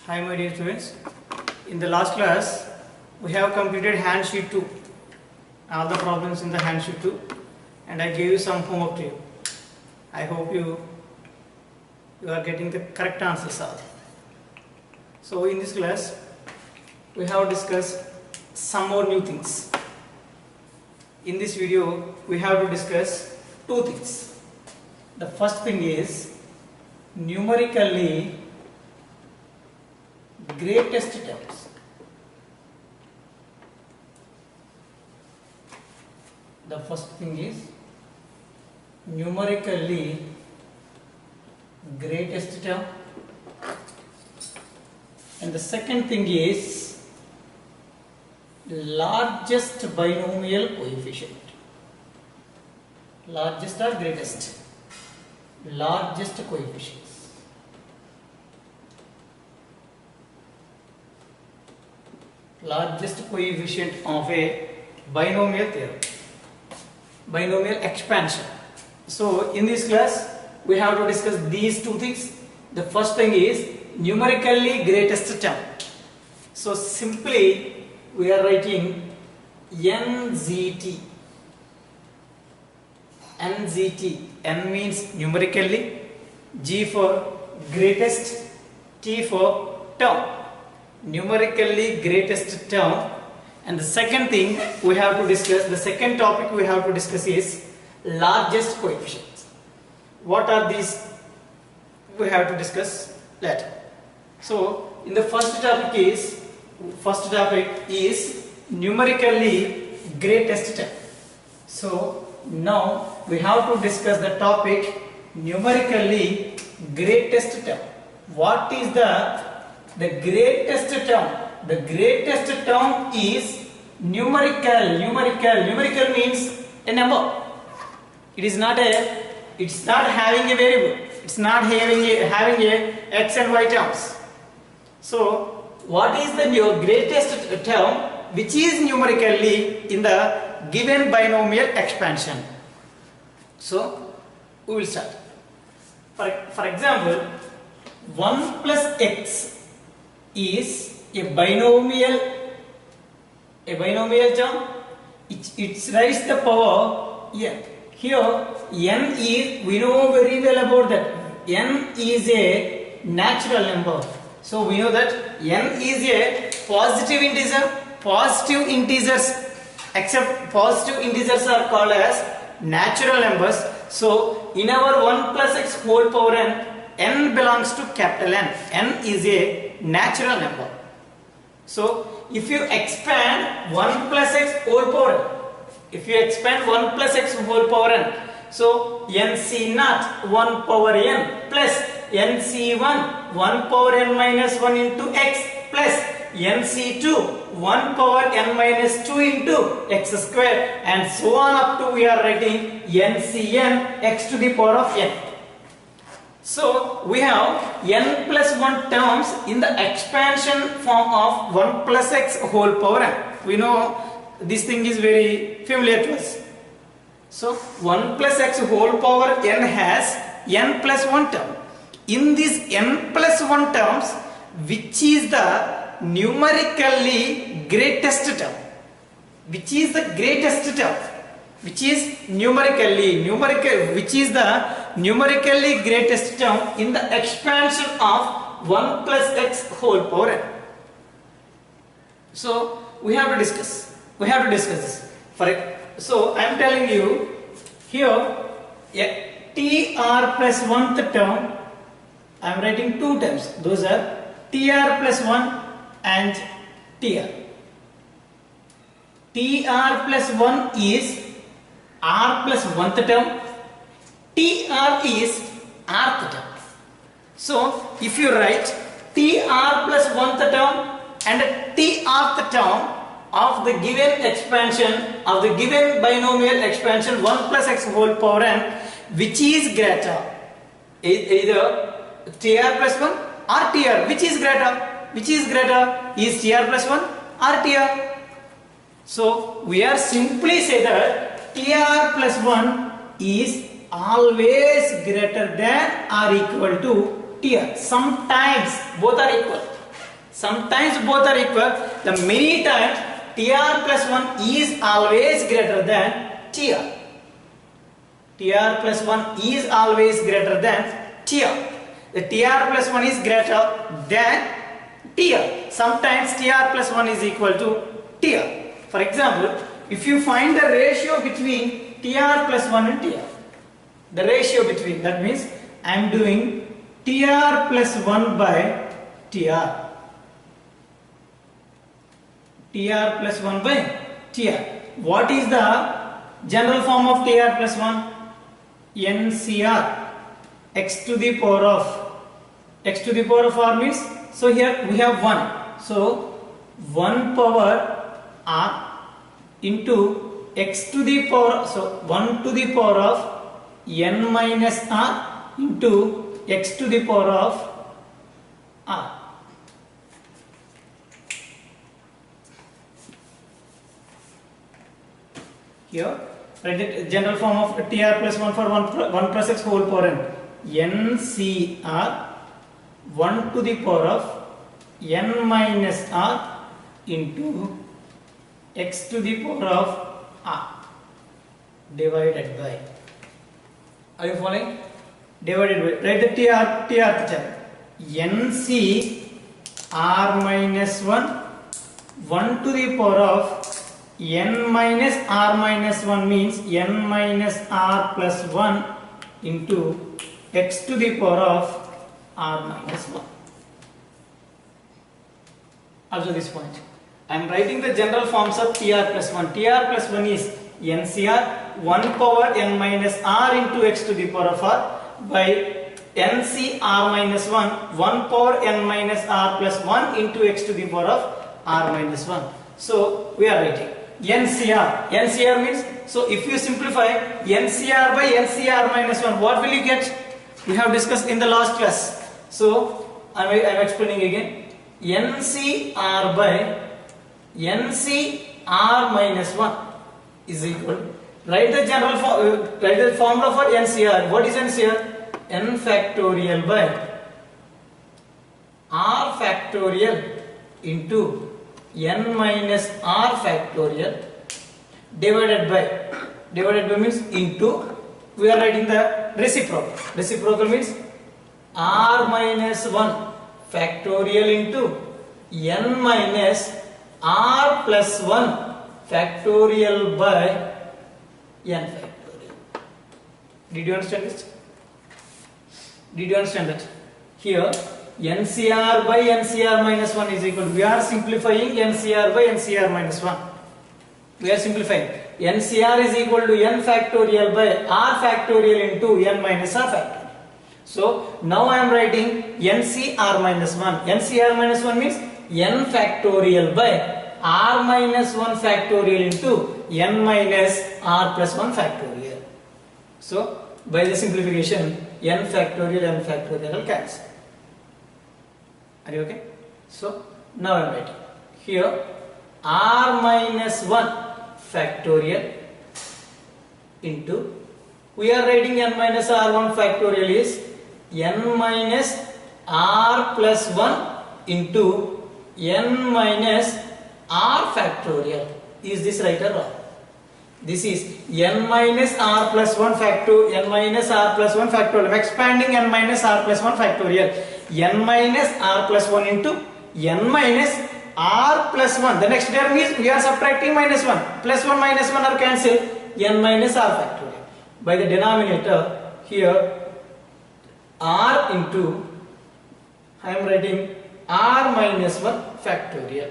Hi my dear students, in the last class we have completed hand sheet 2, all the problems in the hand sheet 2, and I gave you some homework to you. I hope you are getting the correct answers all. So in this class we have discussed some more new things. In this video we have to discuss two things. The first thing is numerically greatest terms. The first thing is numerically greatest term, and the second thing is largest binomial coefficient. Largest or greatest? Largest coefficients. Largest coefficient of a binomial theorem, binomial expansion. So in this class we have to discuss these two things. The first thing is numerically greatest term. So simply we are writing NZT. NZT. N means numerically, G for greatest, T for term. Numerically greatest term. And the second thing we have to discuss, the second topic we have to discuss is largest coefficients. What are these? We have to discuss later. So in the first topic is numerically greatest term. So now we have to discuss the topic numerically greatest term. What is the greatest term? The greatest term is numerical. Numerical means a number. It's not having a variable. It's not having a x and y terms. So what is the greatest term which is numerically in the given binomial expansion? So we will start. For example, 1 plus x is a binomial term. It's raised the power n. Here n is, we know very well about that, n is a natural number. So we know that n is a positive integer. Positive integers, except positive integers are called as natural numbers. So in our 1 plus x whole power n belongs to capital N. N is a natural number. So if you expand 1 plus x whole power n, so nc naught 1 power n plus nc1 1 power n minus 1 into x plus nc2 1 power n minus 2 into x square, and so on up to we are writing ncn x to the power of n. So we have n plus 1 terms in the expansion form of 1 plus x whole power n. We know this thing is very familiar to us. So 1 plus x whole power n has n plus 1 term. In these n plus 1 terms, which is the numerically greatest term? Which is the greatest term? Which is which is the numerically greatest term in the expansion of 1 plus x whole power n? So we have to discuss this. So I am telling you here tr plus 1th term. I am writing two terms. Those are tr plus 1 and tr. tr plus 1 is r plus 1th term. tr is rth term. So if you write tr plus 1th term and trth term of the given expansion, of the given binomial expansion 1 plus x whole power n, which is greater? Either tr plus 1 or tr. Which is greater? Is tr plus 1 or tr? So we are simply say that tr plus 1 is always greater than or equal to tr. Sometimes both are equal. Sometimes both are equal. The many times TR plus 1 is always greater than TR. TR plus 1 is always greater than TR. The TR plus 1 is greater than TR. Sometimes TR plus 1 is equal to TR. For example, if you find the ratio between TR plus 1 and TR, the ratio between, that means I am doing TR plus 1 by TR. TR plus 1 by TR. What is the general form of TR plus 1? NCR. X to the power of R means, so here we have 1. So 1 power R into X to the power, so 1 to the power of N minus R into X to the power of R. Here, write the general form of TR plus 1 for 1 plus X whole power n. NCR 1 to the power of N minus R into X to the power of R divided by. Are you following? Divided by. Write the TR. NC R minus 1 to the power of N minus R minus 1 means N minus R plus 1 into X to the power of R minus 1. Also this point. I am writing the general forms of TR plus 1. TR plus 1 is NCR 1 power N minus R into X to the power of R by NC R minus 1 power N minus R plus 1 into X to the power of R minus 1. So we are writing NCR. NCR means, so if you simplify NCR by NCR minus 1, what will you get? We have discussed in the last class. So I am explaining again. NCR by NCR minus 1 is equal. Write the general write the formula for NCR. What is NCR? N factorial by R factorial into N minus R factorial divided by means into, we are writing the reciprocal means R minus 1 factorial into N minus R plus 1 factorial by N factorial. Did you understand this? Did you understand that? Here NCR by NCR minus 1 is equal to, we are simplifying NCR by NCR minus 1. We are simplifying. NCR is equal to N factorial by R factorial into N minus R factorial. So now I am writing NCR minus 1. NCR minus 1 means N factorial by R minus 1 factorial into N minus R plus 1 factorial. So by the simplification, N factorial will cancel. Are you okay? So now I am writing here R minus 1 factorial into, we are writing N minus R1 factorial is N minus R plus 1 into N minus R factorial. Is this right or wrong? This is N minus R plus 1 factorial, N minus R plus 1 factorial. I am expanding N minus R plus 1 factorial. N minus R plus 1 into N minus R plus 1. The next term is, we are subtracting minus 1. Plus 1 minus 1 are cancelled. N minus R factorial. By the denominator here R into, I am writing R minus 1 factorial.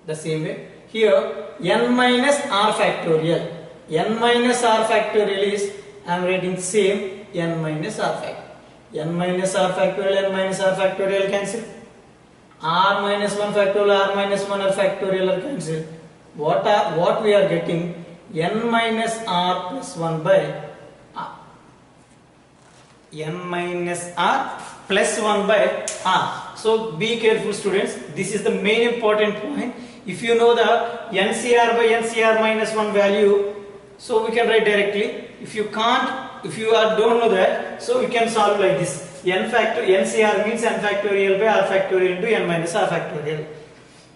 The same way here N minus R factorial. N minus R factorial is, I am writing same N minus R factorial. N minus R factorial, N minus R factorial cancel. R minus 1 factorial, R minus 1 factorial are cancelled. What we are getting? N minus R plus 1 by R. N minus R plus 1 by R. So be careful students, this is the main important point. If you know the NCR by NCR minus 1 value, so we can write directly. If you can't, if you don't know that, so we can solve like this. NCR means n factorial by r factorial into n minus r factorial.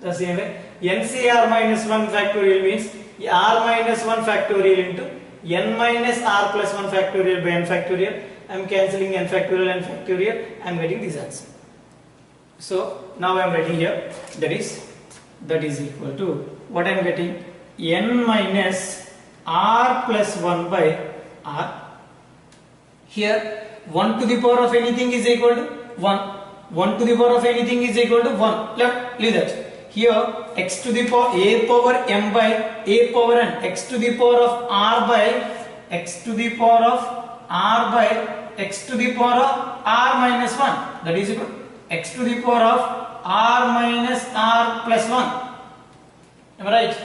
The same way NCR minus 1 factorial means r minus 1 factorial into n minus r plus 1 factorial by n factorial. I am cancelling n factorial and factorial. I am getting this answer. So now I am writing here that is equal to what I am getting, n minus r plus 1 by r. Here 1 to the power of anything is equal to 1. 1 to the power of anything is equal to 1. Leave that. Here x to the power a power m by a power n, x to the power of r by x to the power of r by x to the power of r minus 1, that is equal to x to the power of r minus r plus 1. Am I right?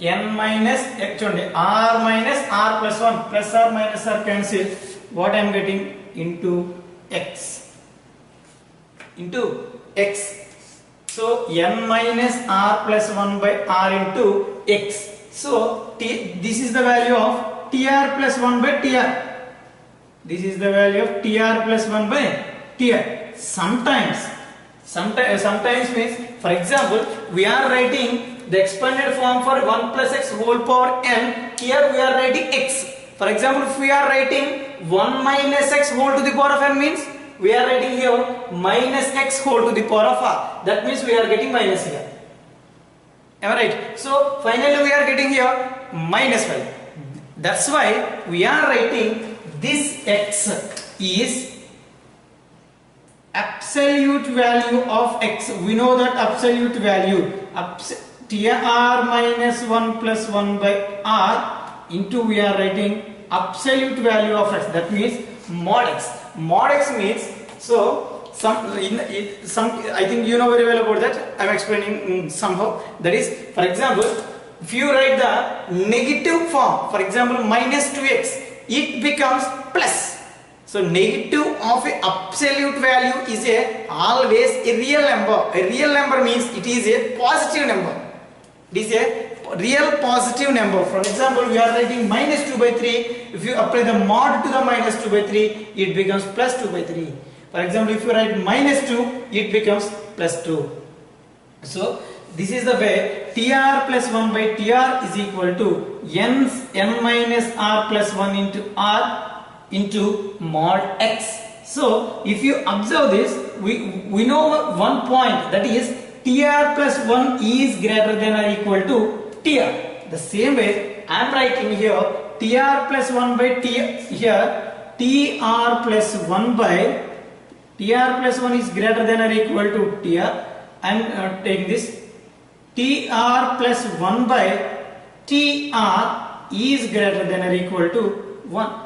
N minus actually r minus r plus 1, plus r minus r cancel. What I am getting into x. So n minus r plus 1 by r into x. So this is the value of tr plus 1 by tr. This is the value of tr plus 1 by tr. Sometimes means, for example, we are writing the expanded form for 1 plus x whole power n. Here we are writing x. For example, if we are writing 1 minus x whole to the power of n means we are writing here minus x whole to the power of r. That means we are getting minus here. Am I right? So finally we are getting here minus 5. That's why we are writing this x is absolute value of x. We know that absolute value tr minus 1 plus 1 by r into we are writing absolute value of x. That means mod x. Mod x means, so I think you know very well about that. I am explaining somehow. That is, for example, if you write the negative form, for example minus 2x, it becomes plus. So negative of a absolute value is always a real number. A real number means it is a positive number. It is a real positive number. For example, we are writing minus 2 by 3. If you apply the mod to the minus 2 by 3, it becomes plus 2 by 3. For example, if you write minus 2, it becomes plus 2. So this is the way tr plus 1 by tr is equal to n minus r plus 1 into r into mod x. So if you observe this, we know one point, that is tr plus 1 is greater than or equal to tr. The same way I am writing here tr plus 1 by tr, here tr plus 1 by tr plus 1 is greater than or equal to tr. I am taking this tr plus 1 by tr is greater than or equal to 1.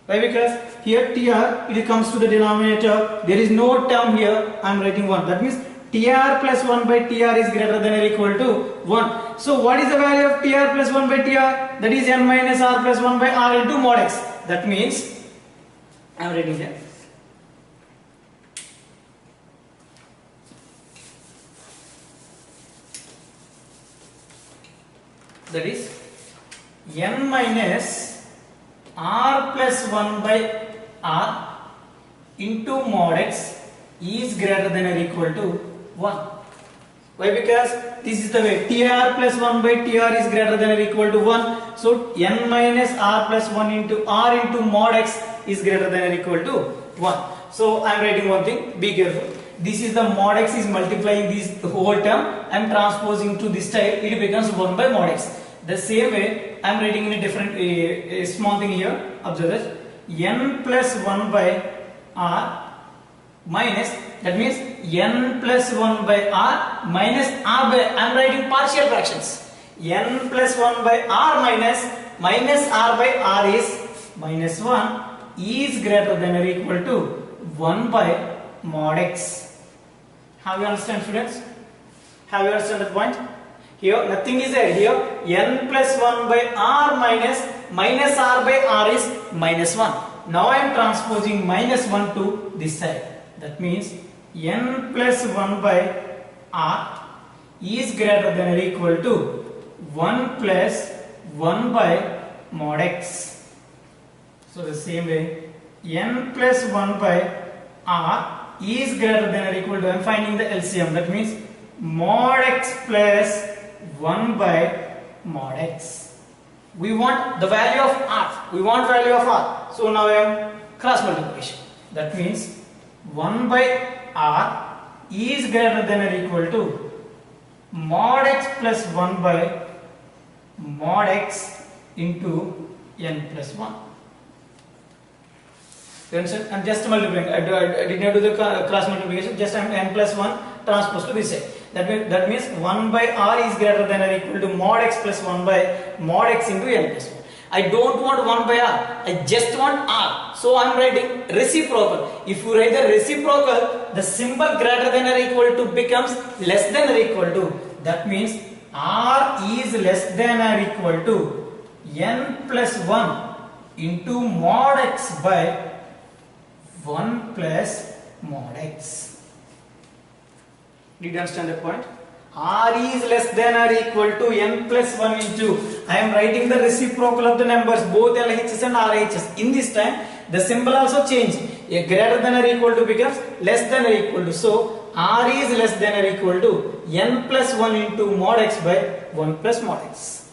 Why? Because here tr, it comes to the denominator, there is no term here, I am writing 1. That means tr plus 1 by tr is greater than or equal to 1. So what is the value of tr plus 1 by tr? That is n minus r plus 1 by r into mod x. That means I am writing here. That is n minus r plus 1 by r into mod x is greater than or equal to 1. Why? Because this is the way tr plus 1 by tr is greater than or equal to 1. So n minus r plus 1 into r into mod x is greater than or equal to 1. So I am writing one thing, be careful. This is the mod x is multiplying this whole term, I am transposing to this type, it becomes 1 by mod x. The same way I am writing in a different a small thing here. Observe that n plus 1 by r minus, that means n plus 1 by r minus r by, I am writing partial fractions. N plus 1 by r minus r by r is minus 1 is greater than or equal to 1 by mod x. Have you understand, students? Have you understand that point? Here nothing is there. Here n plus 1 by r minus r by r is minus 1. Now I am transposing minus 1 to this side. That means n plus 1 by r is greater than or equal to 1 plus 1 by mod x. So the same way n plus 1 by R is greater than or equal to, I am finding the LCM, that means mod x plus 1 by mod x. We want the value of R. We want value of R. So now I am cross multiplication. That means 1 by R is greater than or equal to mod x plus 1 by mod x into n plus 1. You understand? I'm just multiplying. I did not do the cross multiplication. Just I'm n plus 1 transpose to this side. That means 1 by R is greater than or equal to mod x plus 1 by mod x into n plus 1. I don't want 1 by R. I just want R. So I'm writing reciprocal. If you write the reciprocal, the symbol greater than or equal to becomes less than or equal to. That means R is less than or equal to n plus 1 into mod x by 1 plus mod x. Did you understand that point? R is less than or equal to n plus 1 into, I am writing the reciprocal of the numbers, both LHS and RHS. In this time, the symbol also changed. A greater than or equal to becomes less than or equal to. So, R is less than or equal to n plus 1 into mod x by 1 plus mod x.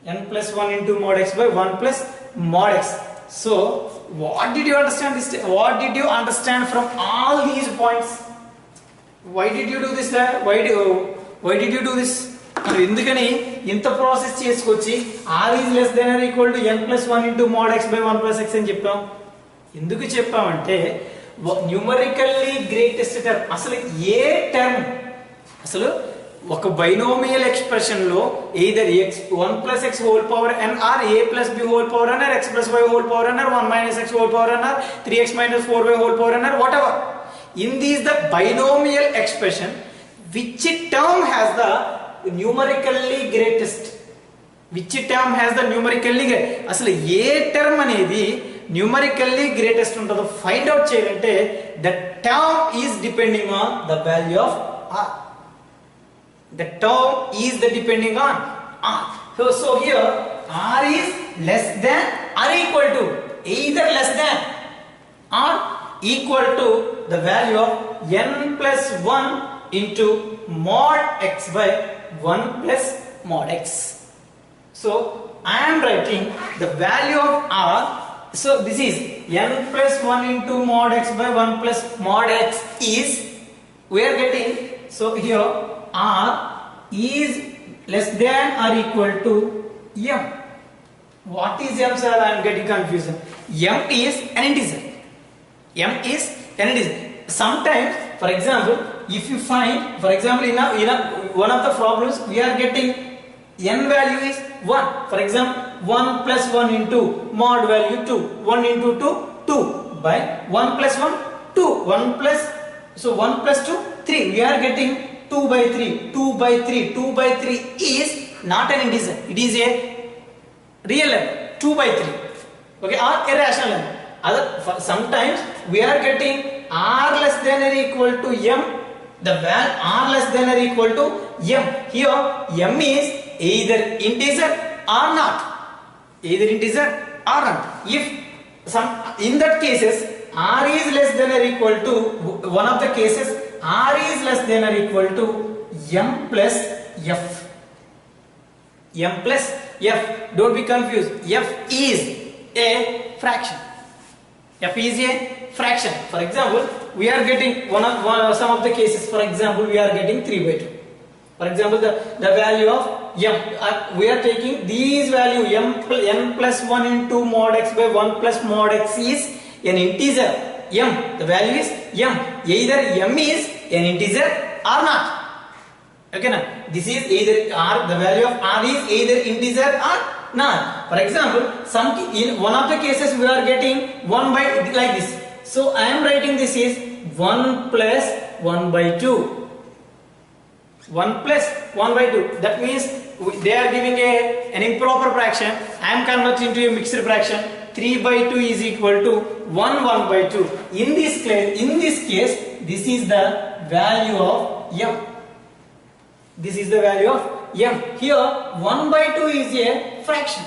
N plus 1 into mod x by 1 plus mod x. So, what did you understand this? What did you understand from all these points? Why did you do this? Why did you do this? ఎందుకని ఇంత process చేసుకొచ్చి r is less than or equal to n plus 1 into mod x by 1 plus x అని చెప్పాం. ఎందుకు చెప్పామంటే numerically greatest term, అసలు ఏ term, అసలు ఒక binomial expression లో either x 1 plus x whole power n or a plus b whole power n or x plus y whole power n or 1 minus x whole power n or 3x minus 4y whole power n or whatever. In these the binomial expression, which term has the numerically greatest? Which term has the numerically greatest? అసలు ఏ term అనేది numerically greatest ఉంటుందో find out చేయాలంటే the term is depending on the value of r. The term is the depending on r. So here r is less than or equal to, either less than or equal to the value of n plus 1 into mod x by 1 plus mod x. So I am writing the value of r. So this is n plus 1 into mod x by 1 plus mod x is, we are getting, so here r is less than or equal to m. What is m, sir? I am getting confusion. M is an integer. M is an integer. Sometimes, for example, if you find, for example, in a one of the problems we are getting n value is 1. For example, 1 plus 1 into mod value 2. 1 into 2, 2 by 1 plus 1, 2. 1 plus, so 1 plus 2, 3. We are getting 2 by 3. 2 by 3. 2 by 3 is not an integer. It is a real number. 2 by 3. Okay, or irrational number. Sometimes we are getting r less than or equal to m, the value r less than or equal to m. Here m is either integer or not, either integer or not. If some, in that cases r is less than or equal to, one of the cases r is less than or equal to m plus f. M plus f, don't be confused. F is a fraction. F is a fraction. For example, we are getting some of the cases. For example, we are getting 3 by 2. For example, the value of m, we are taking these value n plus 1 into mod x by 1 plus mod x is an integer m. The value is m. Either m is an integer or not. Okay, now this is either r. The value of r is either integer or not. For example, in one of the cases we are getting 1 by like this. So I am writing this is 1 plus 1 by 2. 1 plus 1 by 2. That means they are giving an improper fraction. I am converting into a mixed fraction. 3 by 2 is equal to 1 by 2. In this case, this is the value of m. This is the value of m. Here 1 by 2 is a fraction.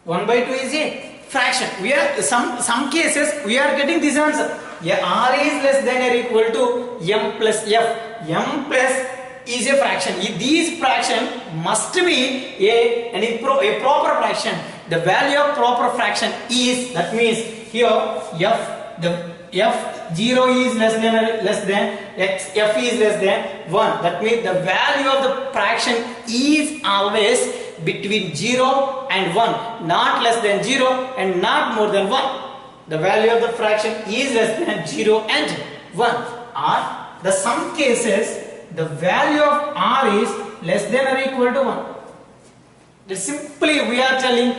1 by 2 is a fraction. We are some cases we are getting this answer. R is less than or equal to m plus f. M plus is a fraction. These fraction must be a proper fraction. The value of proper fraction is, that means here f 0 is less than x, f is less than 1. That means the value of the fraction is always between 0 and 1, not less than 0 and not more than 1. The value of the fraction is less than 0 and 1. Or the some cases the value of r is less than or equal to 1. Simply we are telling,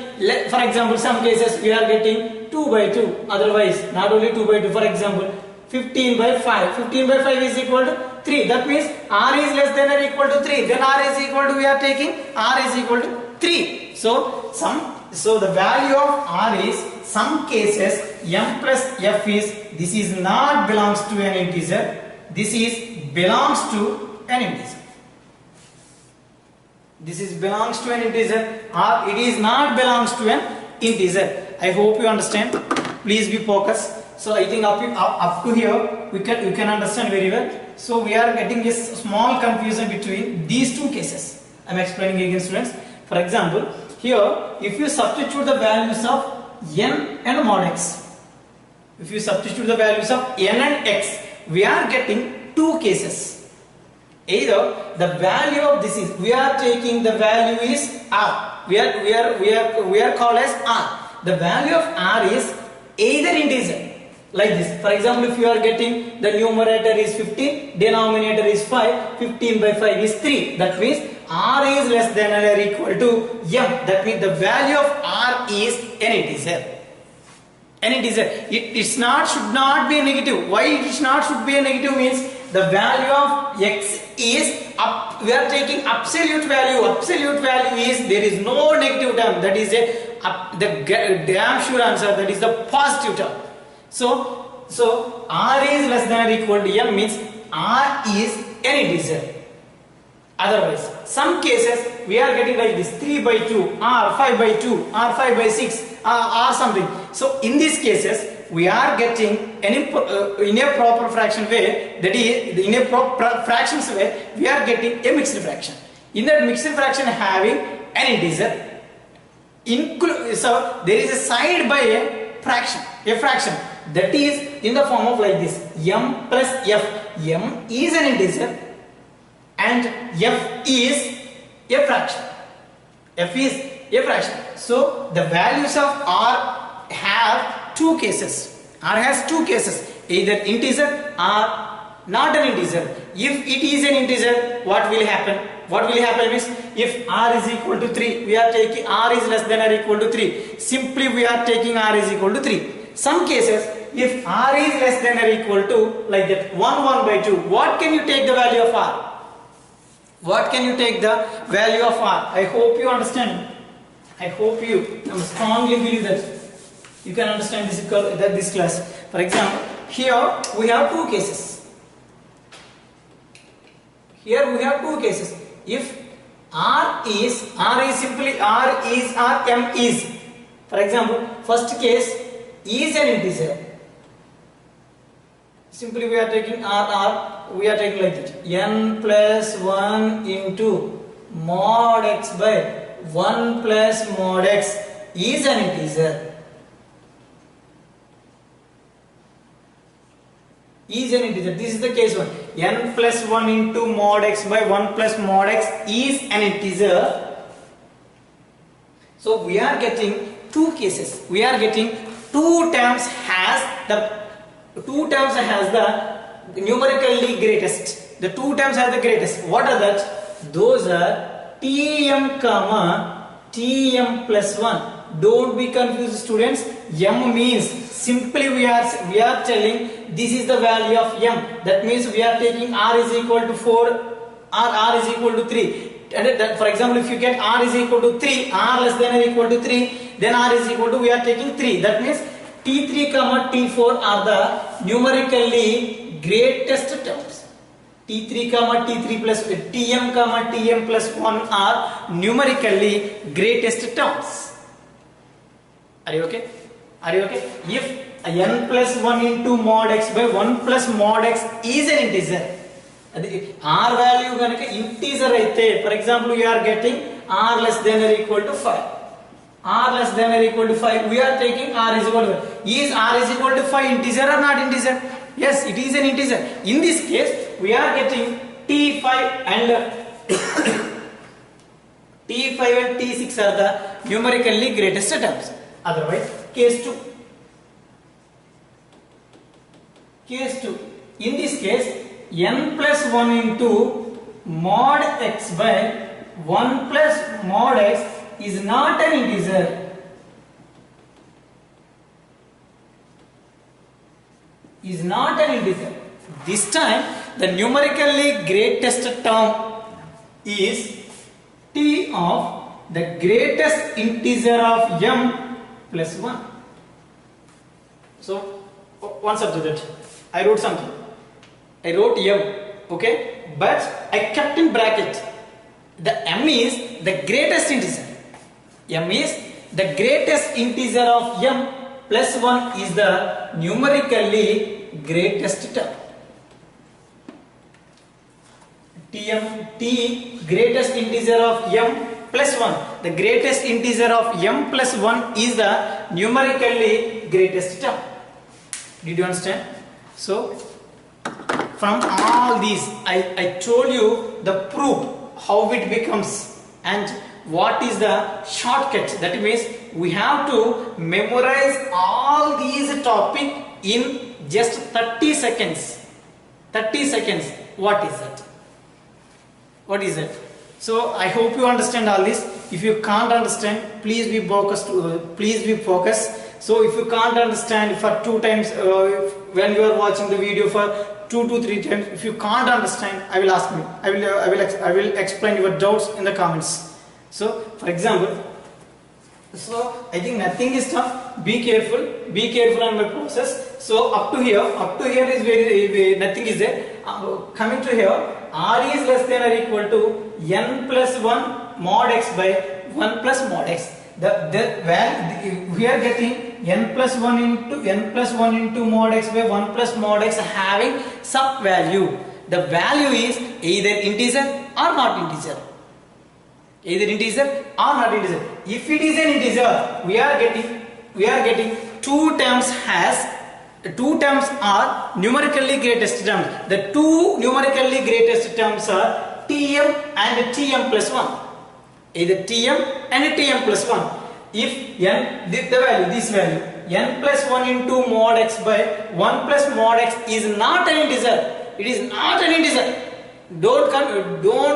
for example, some cases we are getting 2 by 2, otherwise not only 2 by 2, for example 15 by 5. 15 by 5 is equal to 3. That means r is less than or equal to 3. Then r is equal to, we are taking r is equal to 3. So the value of r is, some cases m plus f is, this is not belongs to an integer, this is belongs to an integer. This is belongs to an integer, or it is not belongs to an integer. I hope you understand. Please be focused. So I think up to here you can understand very well. So we are getting a small confusion between these two cases. I am explaining again, students. For example, here if you substitute the values of n and mod x, if you substitute the values of n and x, we are getting two cases. Either the value of this is, we are taking the value is r. We are called as r. The value of r is either integer, like this. For example, if you are getting the numerator is 15, denominator is 5, 15 by 5 is 3. That means r is less than or equal to m. That means the value of r is an integer. An integer. Should not be a negative. Why it should be a negative means the value of x is up. We are taking absolute value. Absolute value is, there is no negative term. That is the damn sure answer. That is the positive term. So r is less than or equal to m means r is an integer. Otherwise, some cases we are getting like this: 3 by 2, r 5 by 2, r 5 by 6, or something. So in these cases we are getting in a proper fraction way, that is in a proper fractions way, we are getting a mixed fraction. In that mixed fraction having an integer, so there is a side by a fraction that is in the form of like this: m plus f. M is an integer and f is a fraction. F is a fraction. So the values of r have two cases. R has two cases, either integer or not an integer. If it is an integer, what will happen? What will happen means, if r is equal to 3, we are taking r is less than or equal to 3. Simply we are taking r is equal to 3. Some cases, if r is less than or equal to, like that, 1 by 2, what can you take the value of r? What can you take the value of r? I hope you understand. I hope you strongly believe that you can understand this class. For example, here we have two cases. Here we have two cases. If r is simply r is or m is. For example, first case is an integer. Simply we are taking r, we are taking like that: n plus 1 into mod x by 1 plus mod x is an integer. Is an integer. This is the case 1. N plus 1 into mod x by 1 plus mod x is an integer. So we are getting two cases. We are getting two terms has the numerically greatest. The two terms are the greatest. What are that? Those are Tm comma Tm plus 1. Don't be confused, students. M means simply we are telling this is the value of m. That means we are taking r is equal to 4 or r is equal to 3. And for example, if you get r is equal to 3, r less than or equal to 3, then r is equal to, we are taking 3. That means T3 comma T4 are the numerically greatest terms. T3 comma T3 plus Tm comma Tm plus 1 are numerically greatest terms. Are you okay? Are you okay? If n plus 1 into mod x by 1 plus mod x is an integer. R value ganaka integer aithe, for example, we are getting r less than or equal to 5. R less than or equal to 5, we are taking r is equal to 5. Is r is equal to 5 integer or not integer? Yes, it is an integer. In this case, we are getting t5 and t5 and t6 are the numerically greatest terms. Otherwise, case 2. Case 2. In this case, n plus 1 into mod x by 1 plus mod x is not an integer. Is not an integer. This time, the numerically greatest term is t of the greatest integer of m plus 1. So, one subject, I wrote something. I wrote m, okay, but I kept in bracket. The m is the greatest integer. M is the greatest integer of m plus 1 is the numerically greatest term. T greatest integer of m plus 1. The greatest integer of m plus 1 is the numerically greatest term. Did you understand? So, from all these, I told you the proof, how it becomes and what is the shortcut. That means we have to memorize all these topic in just 30 seconds. 30 seconds. What is that? What is that? So I hope you understand all this. If you can't understand, please be focused. So if you can't understand for 2 times, when you are watching the video for 2 to 3 times, if you can't understand, I will ask me. I will explain your doubts in the comments. So, for example, so I think nothing is tough. Be careful on my process. So up to here is very nothing is there. Coming to here, r is less than or equal to n plus 1 mod x by 1 plus mod x. The value we are getting n plus 1 into mod x by 1 plus mod x having some value. The value is either integer or not integer. Either integer or not integer. If it is an integer, we are getting two terms are numerically greatest terms. The two numerically greatest terms are tm and tm plus 1. Either tm and tm plus 1. If n, this value n plus 1 into mod x by 1 plus mod x is not an integer. It is not an integer. Don't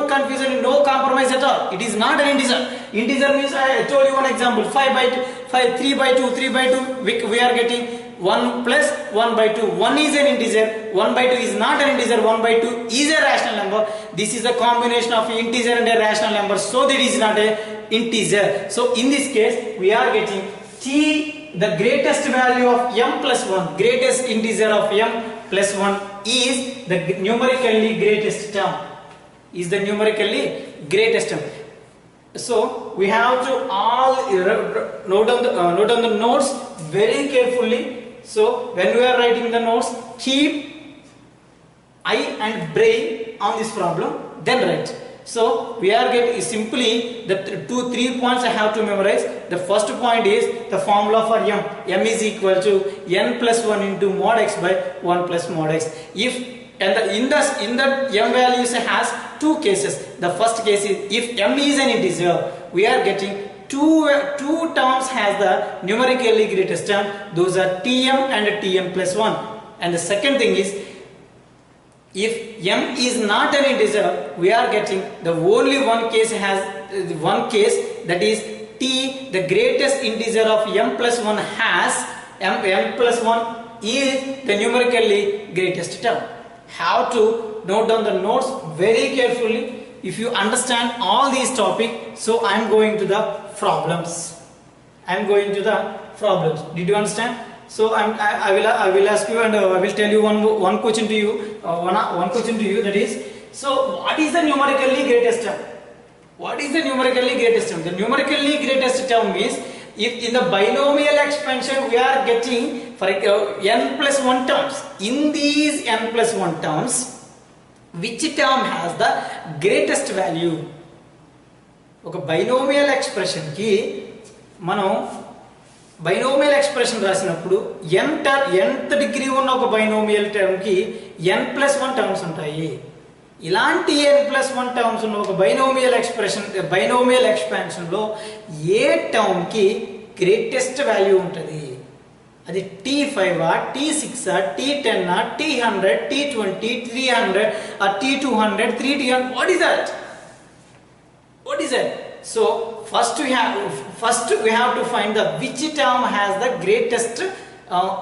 confuse and no compromise at all. It is not an integer. Integer means, I told you one example, 3 by 2, we are getting 1 plus 1 by 2. 1 is an integer, 1 by 2 is not an integer, 1 by 2 is a rational number. This is a combination of integer and a rational number, so that is not a integer. So in this case, we are getting t, the greatest value of m plus 1, greatest integer of m plus 1 is the numerically greatest term. So we have to all note down the notes very carefully. So when we are writing the notes, keep eye and brain on this problem, then write. So we are getting simply the 3 points I have to memorize. The first point is the formula for m. M is equal to n plus 1 into mod x by 1 plus mod x. If in the m values has 2 cases. The first case is if m is an integer, we are getting two terms has the numerically greatest term. Those are tm and tm plus 1. And the second thing is, if m is not an integer, we are getting the only one case that is t, the greatest integer of m plus 1 has m plus 1 is the numerically greatest term. Have to note down the notes very carefully. If you understand all these topics, so I am going to the problems. Did you understand? So I will ask you and I will tell you one question to you. One question to you, that is, so what is the numerically greatest term? What is the numerically greatest term? The numerically greatest term is if in the binomial expansion we are getting for n plus 1 terms. In these n plus 1 terms, which term has the greatest value? ఒక binomial expression కి మనం binomial expression రాసినప్పుడు nth degree ఉన్న ఒక binomial term కి n plus 1 terms ఉంటాయి. ఇలాంటి n plus 1 terms ఉన్న ఒక బైనోమియల్ ఎక్స్పాన్షన్ లో ఏ టర్మ్ కి గ్రేటెస్ట్ వాల్యూ ఉంటుంది? అది T5 T6 T10 T100 T20 300 or T200 300. What is that? So first we have to find the which term has the greatest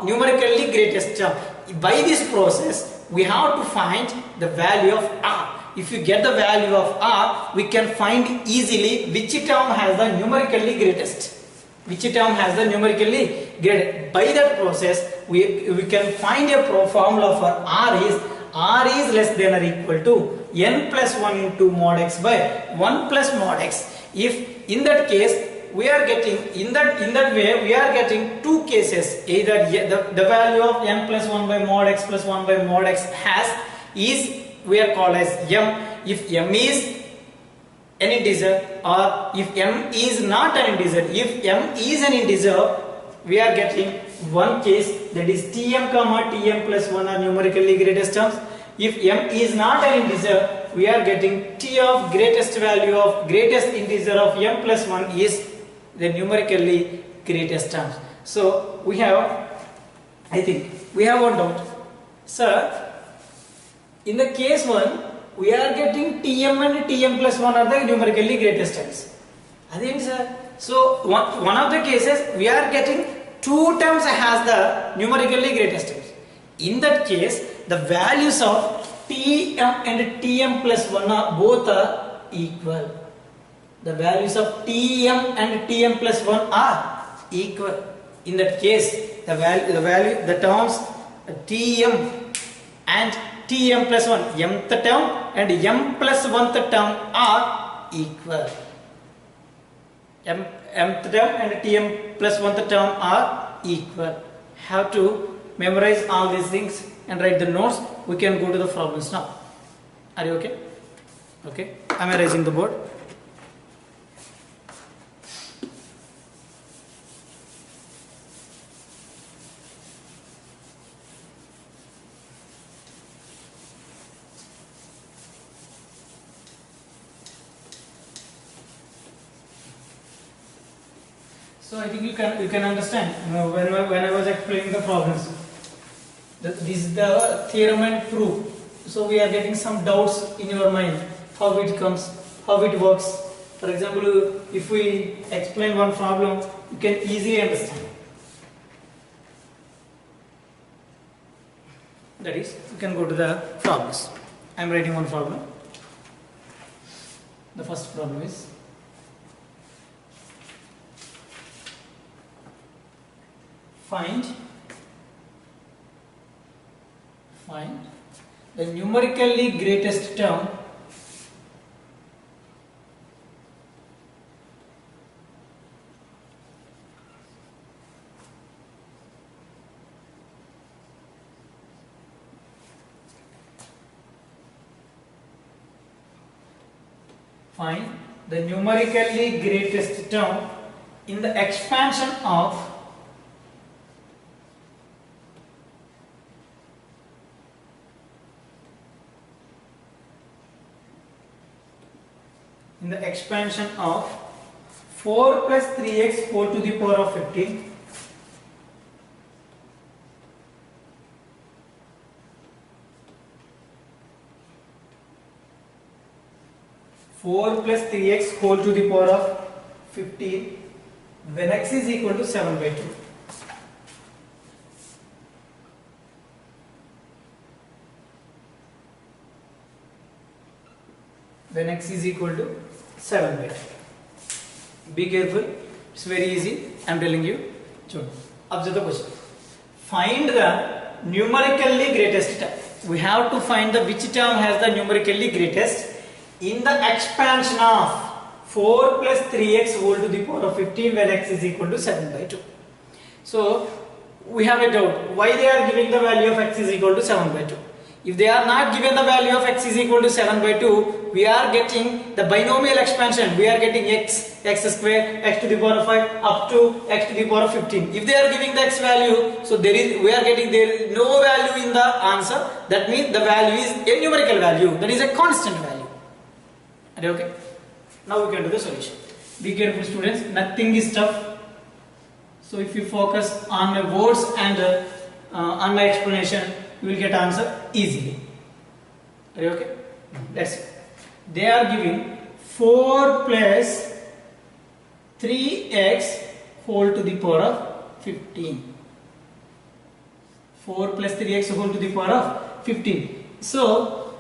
numerically greatest term. By this process we have to find the value of r. If you get the value of r, we can find easily which term has the numerically greatest. By that process we can find a formula for r is less than or equal to n plus 1 into mod x by 1 plus mod x. If in that case we are getting in that way we are getting two cases. Either the value of n plus 1 by mod x plus 1 by mod x is we are called as m. If m is an integer, or if m is not an integer. If m is an integer, we are getting one case, that is tm plus 1 are numerically greatest terms. If m is not an integer, we are getting t of greatest value of greatest integer of m plus 1 is the numerically greatest terms. So I think we have one doubt. Sir, in the case 1 we are getting tm and tm plus 1 are the numerically greatest terms. Adin sir, so one of the cases we are getting two terms has the numerically greatest terms. In that case the values of tm and tm plus 1 are both are equal. The values of tm and tm plus 1 are equal. In that case the terms tm and tm plus 1, mth term and m plus 1th term are equal. Mth term and tm plus 1th term are equal. Have to memorize all these things and write the notes. We can go to the problems now. Are you okay? Okay. Am I raising the board? So I think you can understand when I was explaining the problems. This is the theorem and proof. So we are getting some doubts in your mind, how it comes, how it works. For example, if we explain one problem, you can easily understand. That is, you can go to the problems. I am writing one problem. The first problem is find the numerically greatest term in the expansion of in the expansion of 4 plus 3x whole to the power of 15 4 plus 3x whole to the power of 15 when x is equal to 7 by 2. When x is equal to 7 by 2. Be careful, it's very easy, I am telling you. Observe the question. Find the numerically greatest term. We have to find the which term has the numerically greatest in the expansion of 4 plus 3x whole to the power of 15 when x is equal to 7 by 2. So we have a doubt why they are giving the value of x is equal to 7 by 2. If they are not given the value of x is equal to 7 by 2, we are getting the binomial expansion. We are getting x square, x to the power of 5 up to x to the power of 15. If they are giving the x value, so we are getting there is no value in the answer. That means the value is a numerical value. That is a constant value. Are you okay? Now we can do the solution. Be careful, students. Nothing is tough. So if you focus on my words and on my explanation, you will get answer easily. Are you okay? Let's see. They are giving 4 plus 3x whole to the power of 15. 4 plus 3x whole to the power of 15. So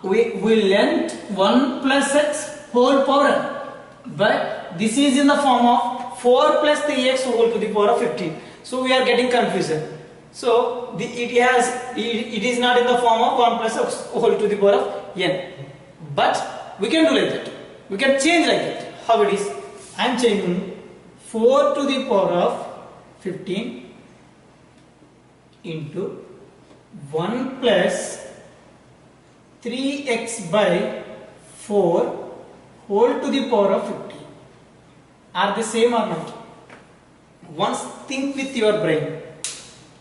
we learnt 1 plus x whole power, but this is in the form of 4 plus 3x whole to the power of 15. So we are getting confusion. So it is not in the form of 1 plus x whole to the power of n. But we can do like that. We can change like that. How it is? I am changing 4 to the power of 15 into 1 plus 3x by 4 whole to the power of 15. Are they same or not? Once think with your brain.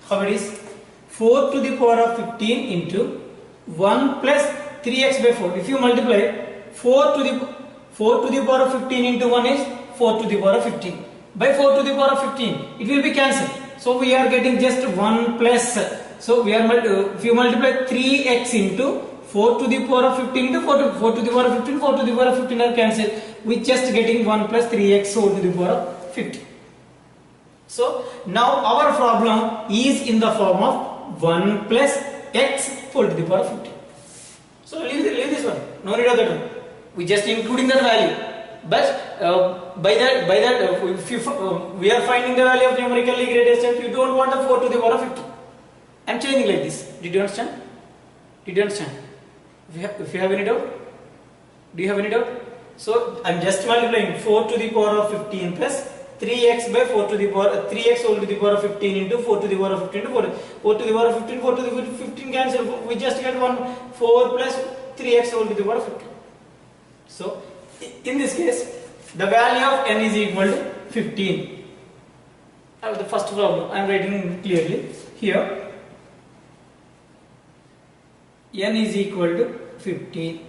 How it is? 4 to the power of 15 into 1 plus 3x by 4. If you multiply 4 to the power of 15 into 1 is 4 to the power of 15. By 4 to the power of 15, it will be cancelled. So we are getting just 1 plus. So we are if you multiply 3x into 4 to the power of 15 into 4 to the power of 15, 4 to the power of 15 are cancelled. We just getting 1 plus 3x whole to the power of 15. So now our problem is in the form of 1 plus x whole to the power of 15. So leave this one. No need of that one. We just including that value. But by that if we are finding the value of numerically greatest term, you don't want the 4 to the power of 15. I am changing like this. Did you understand? Did you understand? If you have any doubt, do you have any doubt? So I am just multiplying 4 to the power of 15 plus 3x by 4 to the power 3x whole to the power of 15 into 4 to the power of 15 to 4 to the power of 15, 4 to the power of 15 cancel. We just get 4 plus 3x whole to the power of 15. So in this case, the value of n is equal to 15. The first problem I am writing clearly here. N is equal to 15.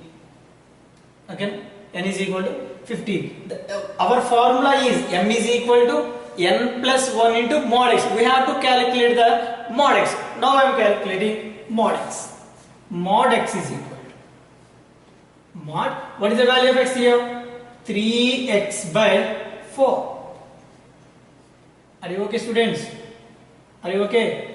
Again, n is equal to 15. Our formula is m is equal to n plus 1 into mod x. We have to calculate the mod x. Now I am calculating mod x. Mod x is equal to mod. What is the value of x here? 3x by 4. Are you okay, students? Are you okay?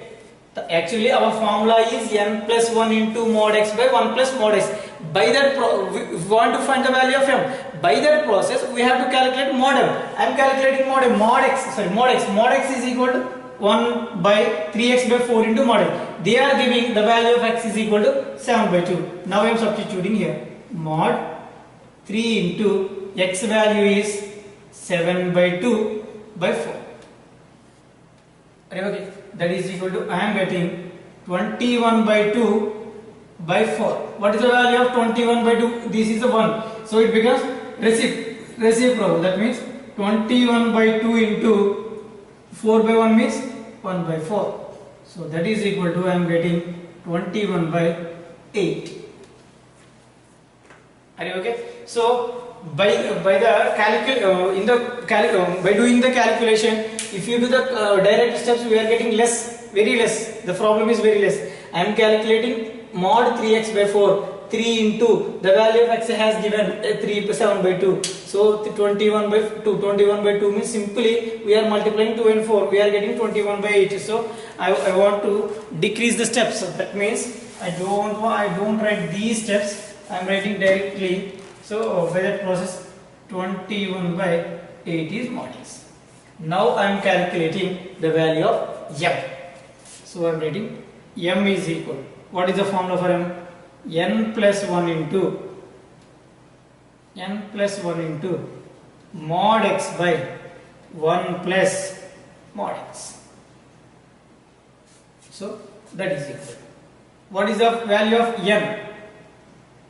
Actually our formula is n plus 1 into mod x by 1 plus mod x. By that we want to find the value of m. By that process we have to calculate mod m. I am calculating mod m. Mod x is equal to 1 by 3x by 4 into mod x. They are giving the value of x is equal to 7 by 2. Now I am substituting here. Mod 3 into x value is 7 by 2 by 4. Okay, that is equal to, I am getting 21 by 2 by 4. What is the value of 21 by 2? This is the 1. So it becomes reciprocal. That means 21 by 2 into 4 by 1 means 1 by 4. So that is equal to, I am getting 21 by 8. Are you okay? So by doing the calculation, if you do the direct steps, we are getting very less. The problem is very less. I am calculating mod 3x by 4, 3 into the value of x has given 7 by 2. So 21 by 2 means simply we are multiplying 2 and 4. We are getting 21 by 8. So I want to decrease the steps. So that means I don't write these steps. I am writing directly. So by that process 21 by 8 is mod x. Now I am calculating the value of m. So I am writing m is equal. What is the formula for m? n plus 1 into mod x by 1 plus mod x. So that is equal. What is the value of n?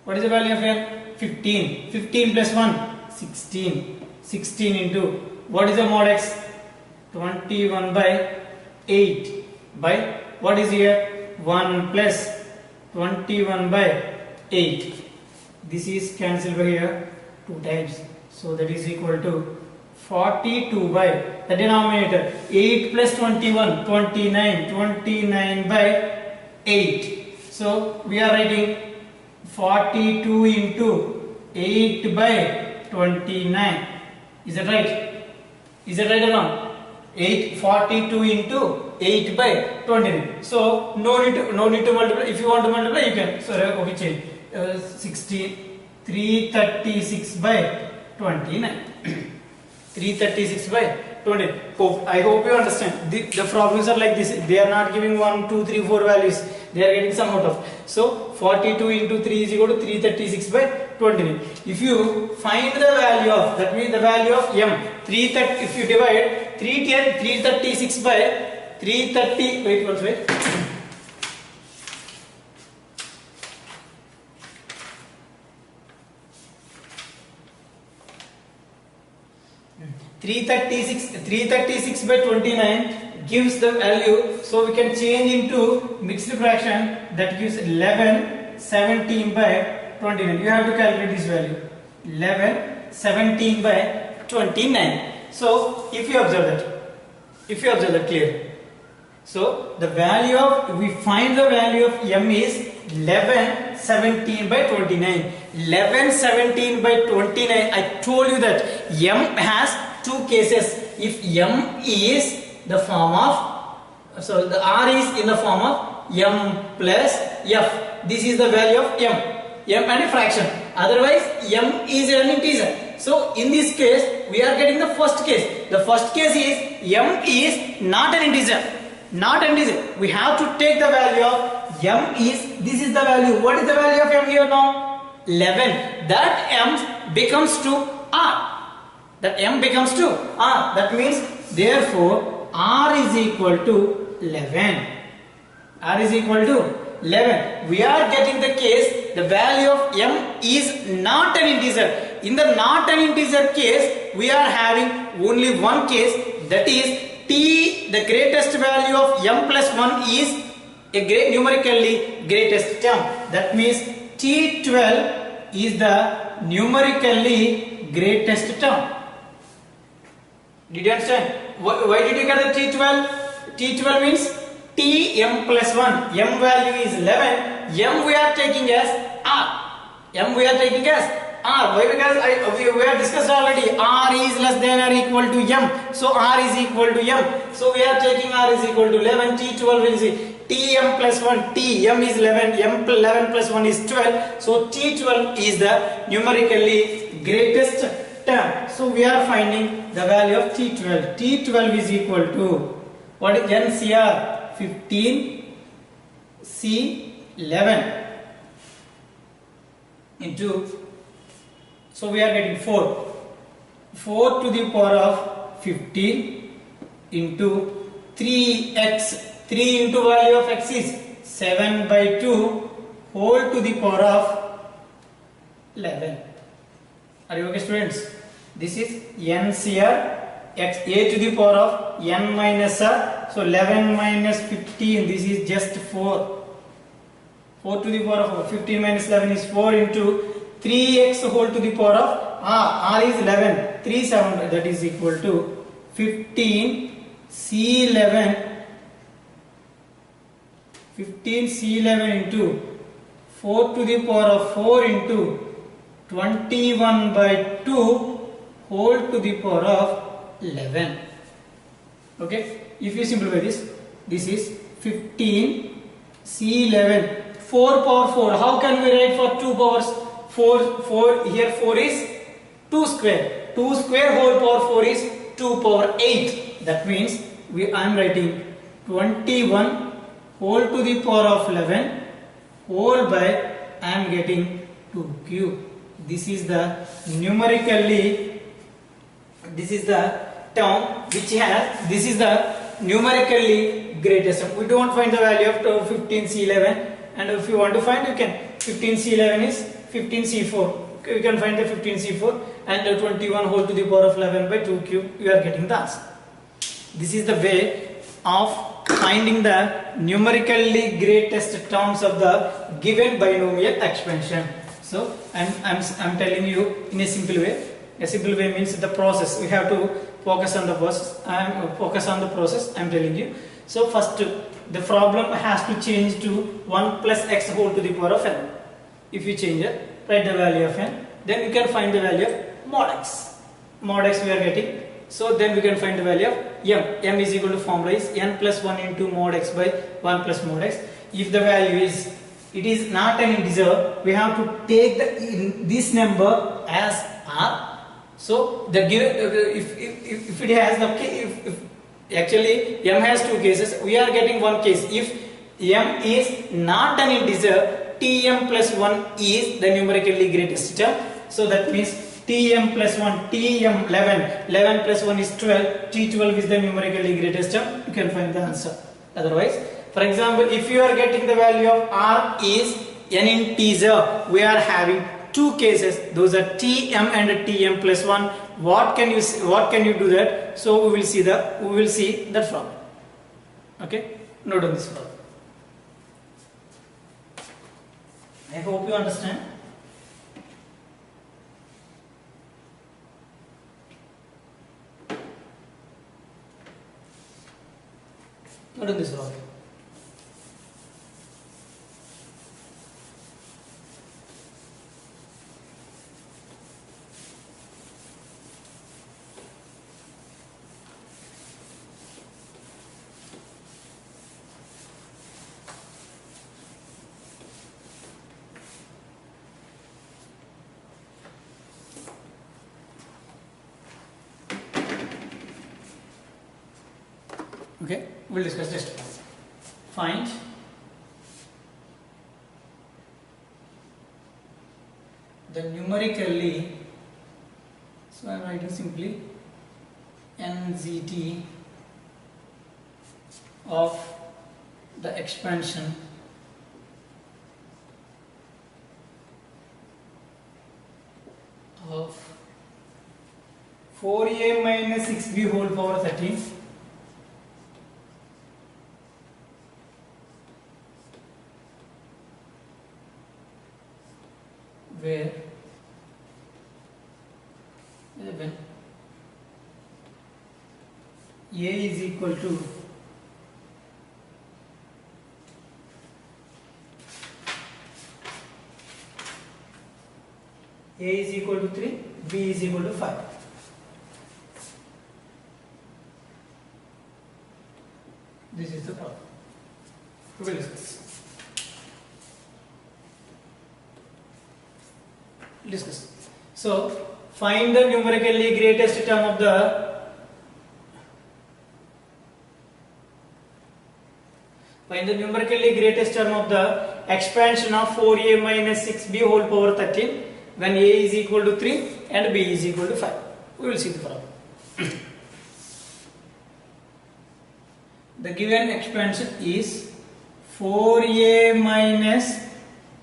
What is the value of n? 15. 15 plus 1, 16. 16 into, what is the mod x? 21 by 8 by, what is here? 1 plus 21 by 8. This is cancelled by here 2 times. So that is equal to 42 by the denominator 8 plus 21, 29, 29 by 8. So we are writing 42 into 8 by 29. Is that right? Is that right or not? 42 into 8 by 29. So no need to multiply. If you want to multiply, you can. So okay, change. 336 by 29. 336 by 20. I hope you understand. The problems are like this. They are not giving 1, 2, 3, 4 values. They are getting some out of. So 42 into 3 is equal to 336 by 29. If you find the value of, that means the value of m, 330, if you divide 336 by 330, wait. 336 by 29 gives the value, so we can change into mixed fraction, that gives 11 17 by 29. You have to calculate this value, 11 17 by 29. So if you observe that clear, so the value of, we find the value of m is 11 17 by 29. 11 17 by 29, I told you that m has two cases. If m is the form of, so the r is in the form of m plus f, this is the value of m and a fraction, otherwise m is an integer. So in this case we are getting the first case. The first case is m is not an integer, we have to take the value of m is, this is the value. What is the value of m here now? 11. That m becomes to r. That means therefore r is equal to 11. We are getting the case, the value of m is not an integer. In the not an integer case, we are having only one case, that is t, the greatest value of m plus 1 is a numerically greatest term. That means t12 is the numerically greatest term. Did you understand? Why did you get the t12? T12 means t m plus 1. M value is 11. M we are taking as r. Why? Because we have discussed already. R is less than or equal to m. So r is equal to m. So we are taking r is equal to 11. T12 will see t m plus 1. T m is 11. M 11 plus 1 is 12. So t12 is the numerically greatest term. So we are finding the value of t12. T12 is equal to what is NCR 15 C 11 into, so we are getting 4 to the power of 15 into 3x, 3 into value of x is 7 by 2 whole to the power of 11. Are you okay, students? This is NCR x a to the power of n minus r. So 11 minus 15, this is just 4. 4 to the power of 15 minus 11 is 4 into 3x whole to the power of r is 11. 3 7, that is equal to 15 C11. 15 C11 into 4 to the power of 4 into 21 by 2 whole to the power of 11. Okay, if you simplify this, this is 15 C11. 4 power 4. How can we write for 2 powers? 4 here 4 is 2 square. 2 square whole power 4 is 2 power 8. That means I am writing 21 whole to the power of 11 whole by, I am getting 2 cube. This is the numerically, this is the term which has, this is the numerically greatest term. We don't find the value of 15C11, and if you want to find, you can 15C11 is 15C4. You can find the 15C4 and 21 whole to the power of 11 by 2 cube. You are getting the answer. This is the way of finding the numerically greatest terms of the given binomial expansion. So I'm telling you in a simple way. A simple way means the process. We have to focus on the process. I'm telling you. So first, the problem has to change to 1 plus x whole to the power of n. If you change it, write the value of n, then you can find the value of mod x. Mod x we are getting. So then we can find the value of m. M is equal to formula is n plus 1 into mod x by 1 plus mod x. If the value is, it is not an integer, we have to take this number as r. So the given, if it has the if actually m has two cases, we are getting one case. If m is not an integer, tm plus 1 is the numerically greatest term. So that means tm plus 1, tm 11 plus 1 is 12, t12 is the numerically greatest term. You can find the answer. Otherwise, for example, if you are getting the value of r is an integer, we are having two cases. Those are tm and tm plus 1. What can you do that? So we will see that problem. Okay, note down this problem. I hope you understand. Note down this problem. Okay, we'll discuss next. Find the numerically, so I am writing simply NZT of the expansion of 4a minus 6b whole power 13 where 11 a is equal to a is equal to 3, b is equal to 5. This is the problem. We will discuss. So find the numerically greatest term of the expansion of 4a minus 6b whole power 13 when a is equal to 3 and b is equal to 5. We will see the problem. The given expansion is 4a minus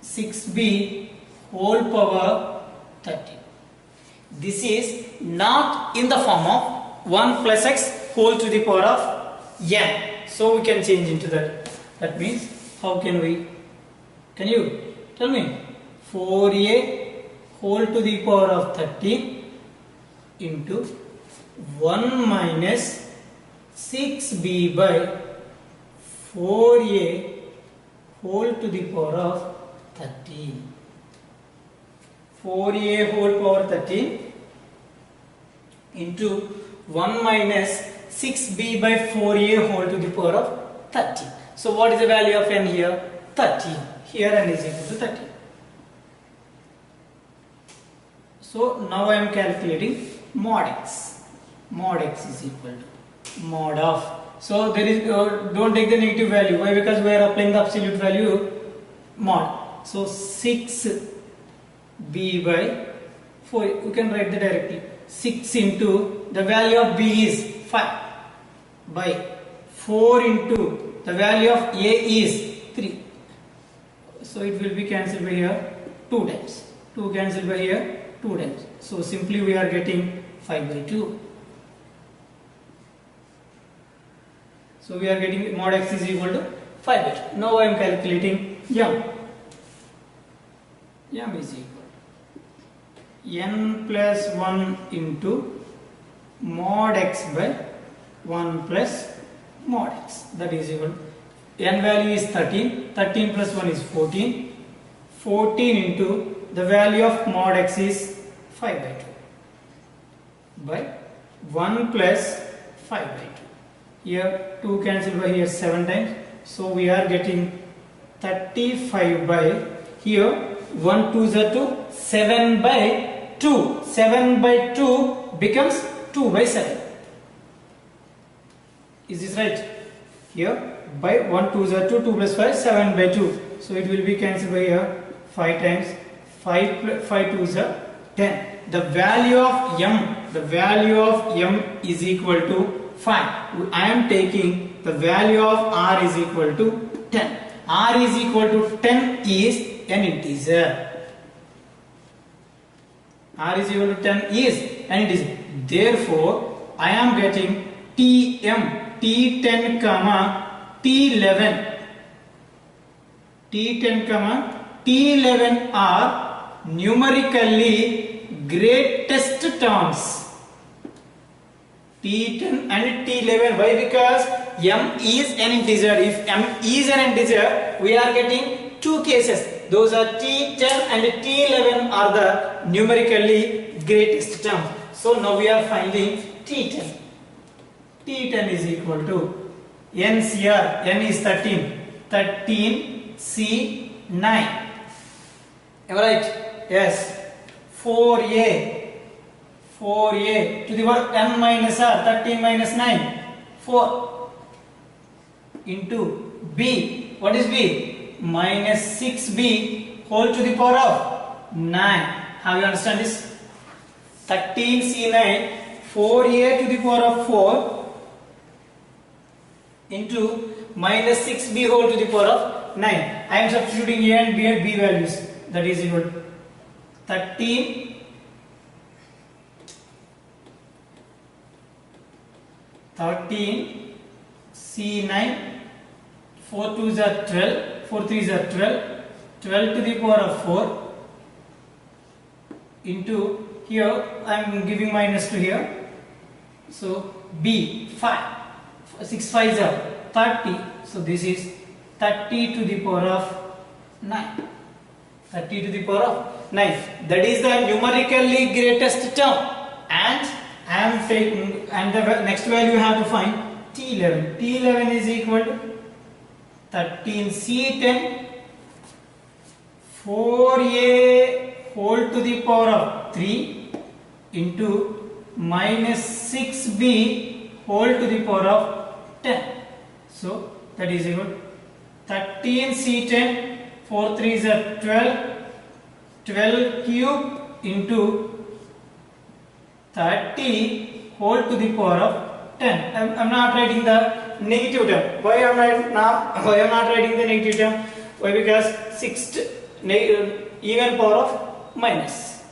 6b whole power 13. This is not in the form of 1 plus x whole to the power of n. So we can change into that. That means, how can we? Can you tell me? 4a whole to the power of 13 into 1 minus 6b by 4a whole to the power of 13. 4a whole power 13 into 1 minus 6b by 4a whole to the power of 13. So what is the value of n here? 13. Here n is equal to 13. So now I am calculating mod x. Mod x is equal to mod of. So there is don't take the negative value. Why? Because we are applying the absolute value mod. So 6b by 4. You can write that directly. 6 into the value of b is 5 by 4 into the value of a is 3. So it will be cancelled by here 2 times. 2 cancelled by here 2 times. So simply we are getting 5 by 2. So we are getting mod x is equal to 5 by 2. Now I am calculating m. M is equal to n plus 1 into mod x by 1 plus mod x. That is equal to n value is 13. 13 plus 1 is 14. 14 into the value of mod x is 5 by 2 by 1 plus 5 by 2. Here 2 cancel by here 7 times. So we are getting 35 by here 1 2 is 2, 7 by 2. 7 by 2 becomes 2 by 7. Is this right? Here by 1 2 is 2, 2 plus 5, 7 by 2. So it will be cancelled by here 5 times. 5 2 is 10. The value of m is equal to 5. I am taking the value of r is equal to 10. R is equal to 10 is an integer. R is equal to 10 is an integer. Therefore, I am getting Tm, T10 comma T11. T10 comma T11 are numerically greatest terms. T10 and T11. Why? Because m is an integer. If m is an integer, we are getting two cases. Those are T10 and T11 are the numerically greatest terms. So now we are finding T10. T10 is equal to NCR. N is 13. 13 C9. Am I right? Yes. 4a. 4a to the power n minus r, 13 minus 9, 4 into b. What is b? Minus 6b whole to the power of 9. Have you understand this? 13c9, 4a to the power of 4 into minus 6b whole to the power of 9. I am substituting a and b at b values. That is equal to 13 C9, 4 2s are 12, 4 3s are 12, 12 to the power of 4 into here I am giving minus to here. So B 5, 6 5s are 30. So this is 30 to the power of 9. 30 to the power of 9. That is the numerically greatest term, and I am taking, and the next value you have to find T11. T11 is equal to 13C10 4a whole to the power of 3 into minus 6b whole to the power of 10. So that is equal to 13C10 4 3s are 12, 12 cube into 30 whole to the power of 10. I am not writing the negative term. Why am I not writing the negative term? Why? Because sixth even power of minus.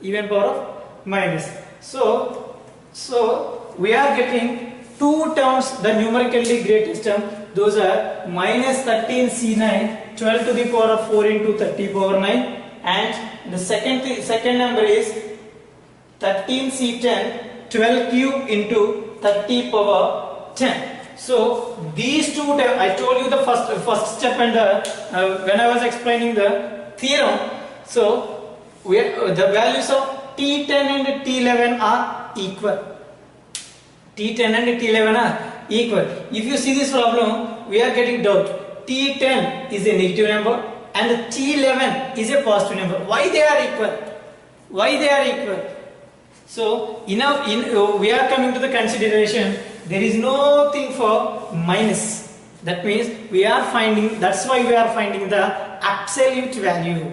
Even power of minus. So we are getting two terms, the numerically greatest term. Those are minus 13c9, 12 to the power of 4 into 30 power 9, and the second number is 13c10, 12 cube into 30 power 10. So these two terms, I told you the first step, and when I was explaining the theorem. So the values of T10 and T11 are equal. T10 and T11 are equal. If you see this problem, we are getting doubt. T10 is a negative number and T11 is a positive number. Why they are equal? Why they are equal? So we are coming to the consideration. There is nothing for minus. That means we are finding. That's why we are finding the absolute value.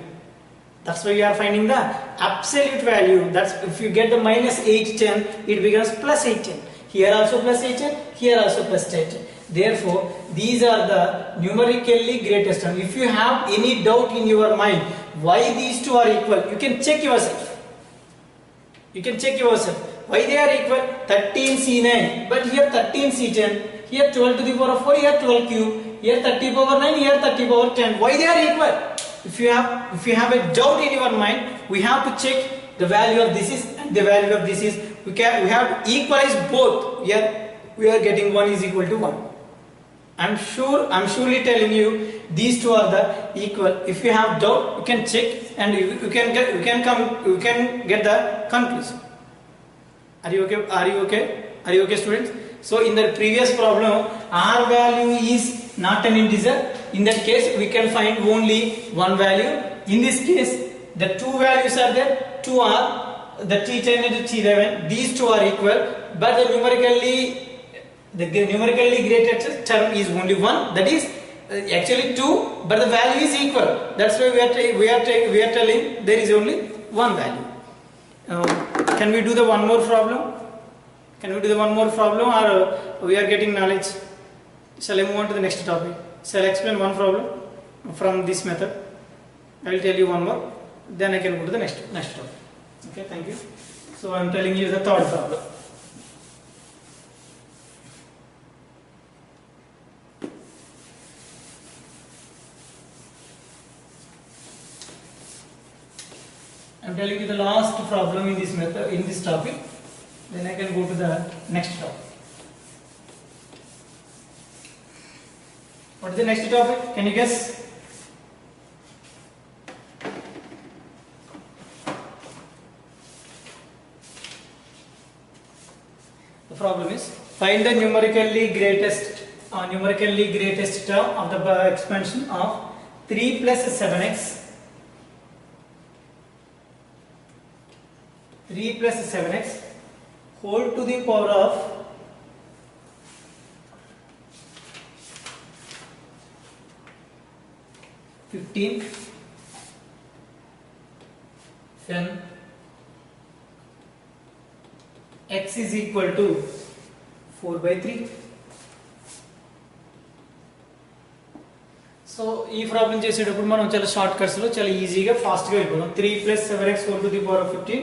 That's why we are finding the absolute value. That's if you get the minus 810, it becomes plus 810. Here also plus 810. Here also plus 810. Therefore, these are the numerically greatest term. If you have any doubt in your mind why these two are equal, you can check yourself. You can check yourself. Why they are equal? 13C9, but here 13C10, here 12 to the power of 4, here 12 cube, here 30 power 9, here 30 power 10. Why they are equal? If you have a doubt in your mind, we have to check the value of this is and the value of this is. We have to equalize both. Here we are getting 1 is equal to 1. I'm surely telling you these two are the equal. If you have doubt, you can check and you can get the conclusion. Are you okay? Are you okay? Are you okay, students? So in the previous problem, R value is not an integer. In that case, we can find only one value. In this case, the two values are there. Two are the T10 and the T11. These two are equal, but the numerically greatest term is only one. That is actually 2, but the value is equal. That's why we are telling there is only one value. Can we do the one more problem? Can we do the one more problem, or we are getting knowledge? Shall I move on to the next topic? Shall I explain one problem from this method? I will tell you one more. Then I can go to the next topic. Okay, thank you. So I am telling you the third problem. I am telling you the last problem in this method, in this topic. Then I can go to the next topic. What is the next topic? Can you guess? The problem is find the numerically greatest term of the expansion of 3 plus 7x. 3 plus 7x whole to the power of 15 then x is equal to 4 by 3. So ఈ problem చేసేటప్పుడు మనం చాలా short cuts లో చాలా ఈజీగా fast గా వెళ్ళిపోదాం. 3 plus 7x whole to the power of 15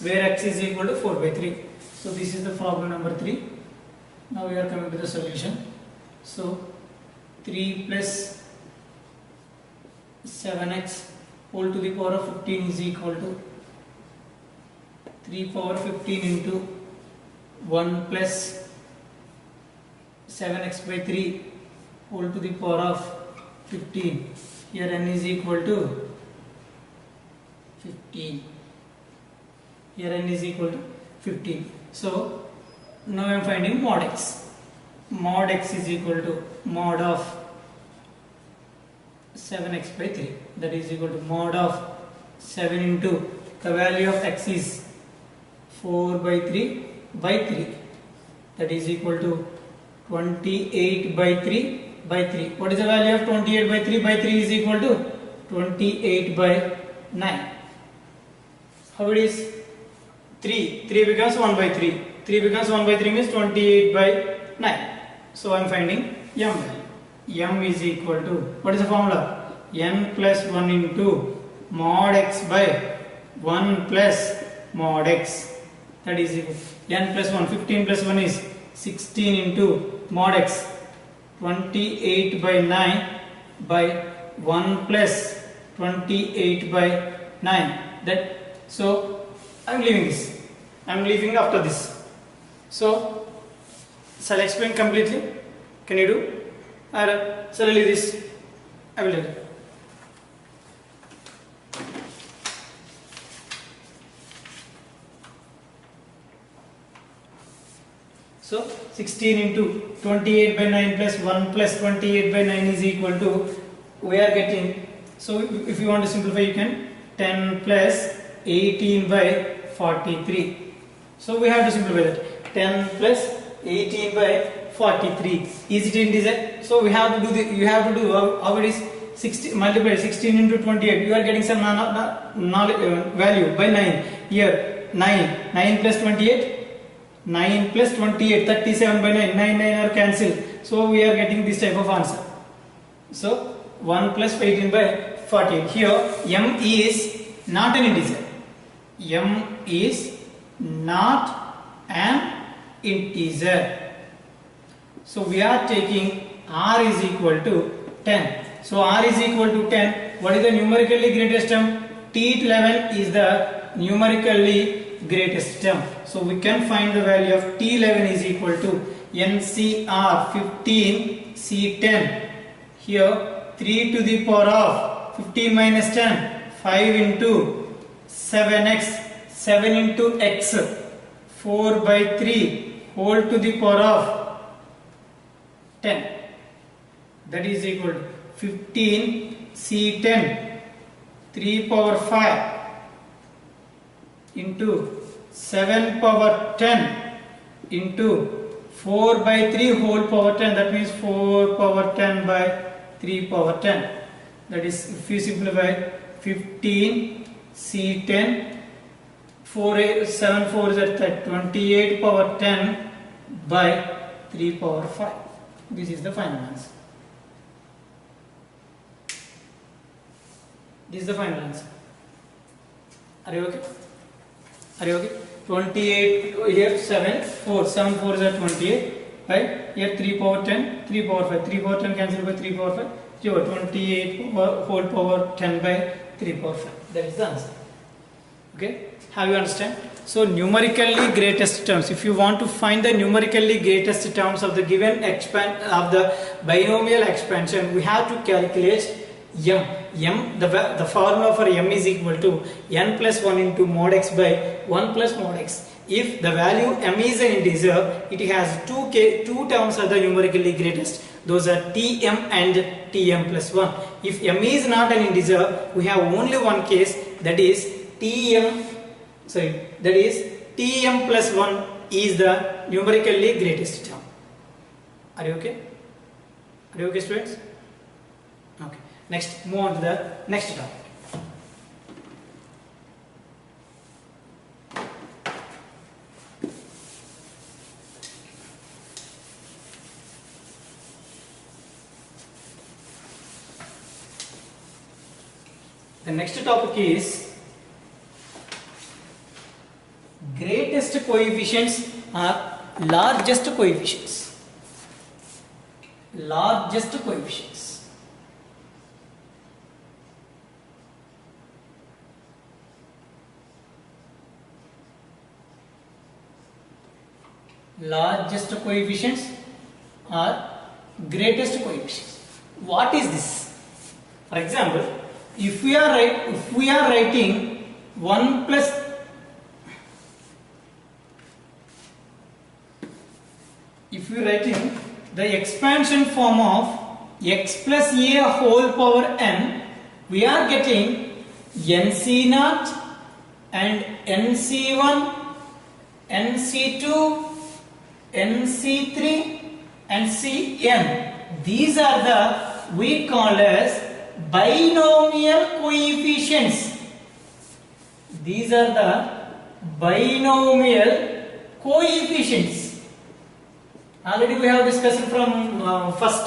where x is equal to 4 by 3. So this is the problem number 3. Now we are coming to the solution. So 3 plus 7x whole to the power of 15 is equal to 3 power 15 into 1 plus 7x by 3 whole to the power of 15. Here n is equal to 15. Here n is equal to 15. So now I am finding mod x. Mod x is equal to mod of 7x by 3. That is equal to mod of 7 into the value of x is 4 by 3 by 3. That is equal to 28 by 3 by 3. What is the value of 28 by 3 by 3 is equal to 28 by 9. How it is? 3 becomes 1 by 3. 3 becomes 1 by 3 means 28 by 9. So I am finding m value. M is equal to, what is the formula? N plus 1 into mod x by 1 plus mod x. That is equal to n plus 1. 15 plus 1 is 16 into mod x. 28 by 9 by 1 plus 28 by 9. That, so I am leaving this. I am leaving after this. So shall I explain completely? Can you do? Or shall I leave this? I will leave it. So 16 into 28 by 9 plus 1 plus 28 by 9 is equal to, we are getting, so if you want to simplify you can 10 plus 18 by 43. So we have to simplify that. 10 plus 18 by 43. Is it integer? So we have to do the, you have to do how it is 60 multiply 16 into 28. You are getting some value by 9. Here 9 plus 28. 9 plus 28, 37 by 9, 9 are cancelled. So we are getting this type of answer. So 1 plus 18 by 48. Here m is not an integer. M is not an integer. So we are taking r is equal to 10. So r is equal to 10. What is the numerically greatest term? T11 is the numerically greatest term. So we can find the value of T11 is equal to NCR 15 C10. Here 3 to the power of 15 minus 10, 5 into 7x, 7 into x, 4 by 3 whole to the power of 10. That is equal to 15 C10 3 power 5 into 7 power 10 into 4 by 3 whole power 10. That means 4 power 10 by 3 power 10. That is, if you simplify, 15 C10 7 4 is at 28 power 10 by 3 power 5. This is the final answer. This is the final answer. Are you okay? Are you okay? 28 here 7 4 7 4 is at 28. Right? Here 3 power 10 3 power 5 3 power 10 cancel by 3 power 5. You have 28 whole power 10 by 3 power 5. That is the answer. Okay? Have you understand? So numerically greatest terms. If you want to find the numerically greatest terms of the given of the binomial expansion, we have to calculate m. The formula for m is equal to n plus 1 into mod x by 1 plus mod x. If the value m is an integer, it has two terms are the numerically greatest. Those are tm and tm plus 1. If m is not an integer, we have only one case, that is tm plus 1 is the numerically greatest term. Are you okay? Are you okay, students? Okay. Next, move on to the next topic. The next topic is greatest coefficients or largest coefficients. Largest coefficients. Largest coefficients or greatest coefficients. What is this? For example, if we are writing 1 plus if we are writing the expansion form of x plus a whole power n, we are getting nc0 and nc1, nc2, nc3 and cn. These are the we call as binomial coefficients. These are the binomial coefficients. Already we have discussed from first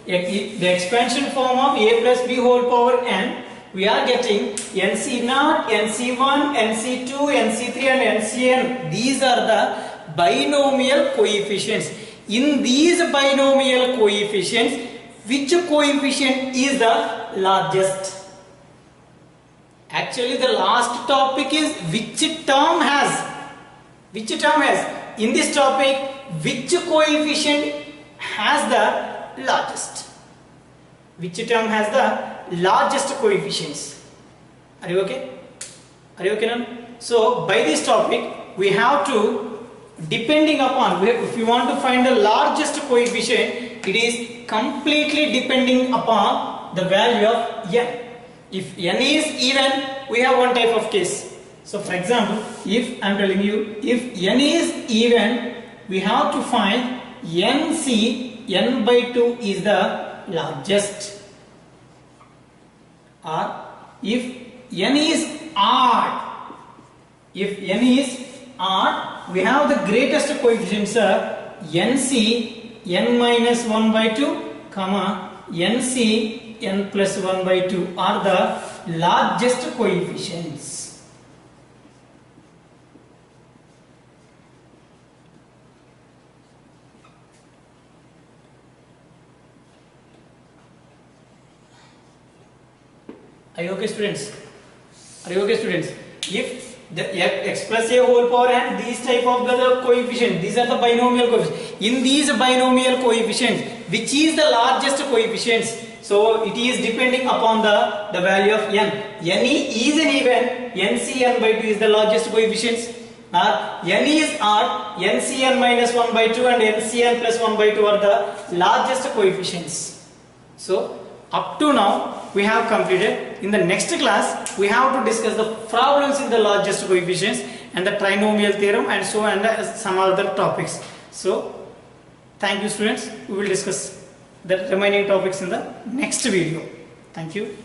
the expansion form of a plus b whole power n. We are getting nc0, nc1, nc2, nc3 and ncn. These are the binomial coefficients. In these binomial coefficients, which coefficient is the largest? Actually, the last topic is which term has. Which term has? In this topic, which coefficient has the largest? Which term has the largest coefficients? Are you okay? Are you okay now? So, by this topic, we have to, depending upon, if you want to find the largest coefficient, it is completely depending upon the value of n. If n is even, we have one type of case. So for example, if I am telling you, if n is even, we have to find nc, n by 2 is the largest. Or if n is odd, if n is odd, we have the greatest coefficients are nc, n minus 1 by 2, comma, nc n plus 1 by 2 are the largest coefficients. Are you okay, students? Are you okay, students? If the x plus a whole power and these type of the coefficients, these are the binomial coefficients. In these binomial coefficients, which is the largest coefficients? So it is depending upon the value of n. N is an even, ncn by 2 is the largest coefficients. N is odd, ncn minus 1 by 2 and ncn plus 1 by 2 are the largest coefficients. So up to now we have completed. In the next class we have to discuss the problems in the largest coefficients and the trinomial theorem and so and some other topics. So thank you, students. We will discuss the remaining topics in the next video. Thank you.